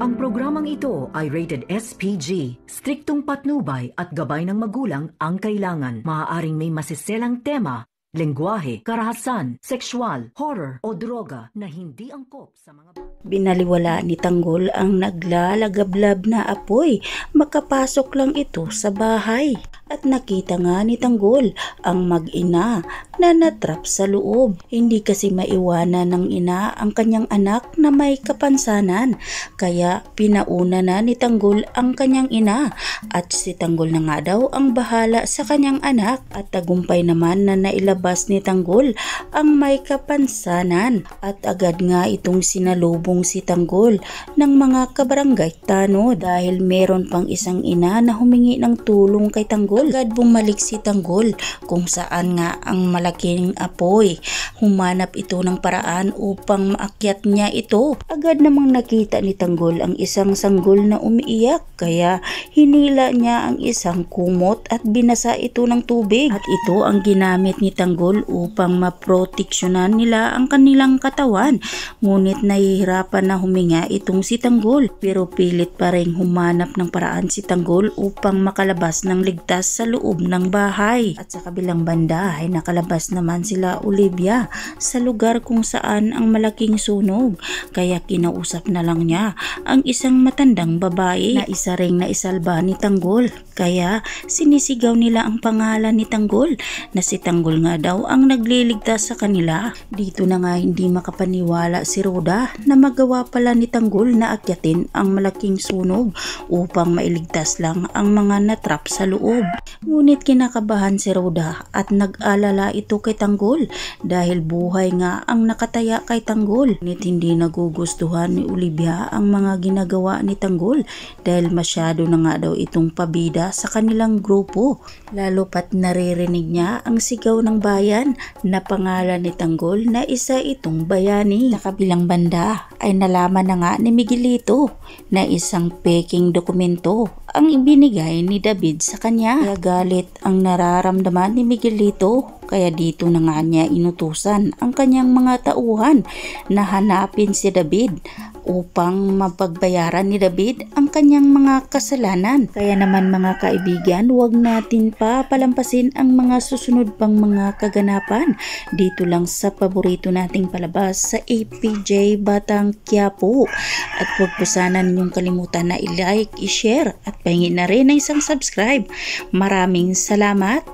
Ang programang ito ay rated SPG. Striktong patnubay at gabay ng magulang ang kailangan. Maaaring may masiselang tema, lengguwahe, karahasan, sexual, horror o droga na hindi angkop sa mga bata. Binaliwala ni Tanggol ang naglalagablab na apoy. Makapasok lang ito sa bahay. At nakita nga ni Tanggol ang mag-ina na natrap sa loob. Hindi kasi maiwanan ng ina ang kanyang anak na may kapansanan. Kaya pinauna na ni Tanggol ang kanyang ina. At si Tanggol na nga daw ang bahala sa kanyang anak. At tagumpay naman na nailabas ni Tanggol ang may kapansanan. At agad nga itong sinalubong si Tanggol ng mga kabarangay Tano dahil meron pang isang ina na humingi ng tulong kay Tanggol. Agad bumalik si Tanggol kung saan nga ang malaking apoy. Humanap ito ng paraan upang maakyat niya ito. Agad namang nakita ni Tanggol ang isang sanggol na umiiyak kaya hinila niya ang isang kumot at binasa ito ng tubig. At ito ang ginamit ni Tanggol upang maproteksyonan nila ang kanilang katawan. Ngunit nahihirapan na huminga itong si Tanggol pero pilit pa rin humanap ng paraan si Tanggol upang makalabas ng ligtas sa loob ng bahay. At sa kabilang banda ay nakalabas naman sila Olivia sa lugar kung saan ang malaking sunog. Kaya kinausap na lang niya ang isang matandang babae na isa ring naisalba ni Tanggol. Kaya sinisigaw nila ang pangalan ni Tanggol na si Tanggol nga daw ang nagliligtas sa kanila. Dito na nga hindi makapaniwala si Rhoda na magawa pala ni Tanggol na akyatin ang malaking sunog upang mailigtas lang ang mga natrap sa loob. Ngunit kinakabahan si Rhoda at nag-alala ito kay Tanggol dahil buhay nga ang nakataya kay Tanggol. Ngunit hindi nagugustuhan ni Olivia ang mga ginagawa ni Tanggol dahil masyado na nga daw itong pabida sa kanilang grupo. Lalo pat naririnig niya ang sigaw ng bayan na pangalan ni Tanggol na isa itong bayani. Sa kabilang banda ay nalaman na nga ni Miguelito na isang peking dokumento ang ibinigay ni David sa kanya. Kaya galit ang nararamdaman ni Miguelito. Kaya dito na nga niya inutusan ang kanyang mga tauhan na hanapin si David upang mapagbayaran ni David ang kanyang mga kasalanan. Kaya naman mga kaibigan, huwag natin pa palampasin ang mga susunod pang mga kaganapan dito lang sa paborito nating palabas sa APJ Batang Quiapo. At huwag po sana ninyong kalimutan na i-like, i-share at pahingin na rin ng isang subscribe. Maraming salamat!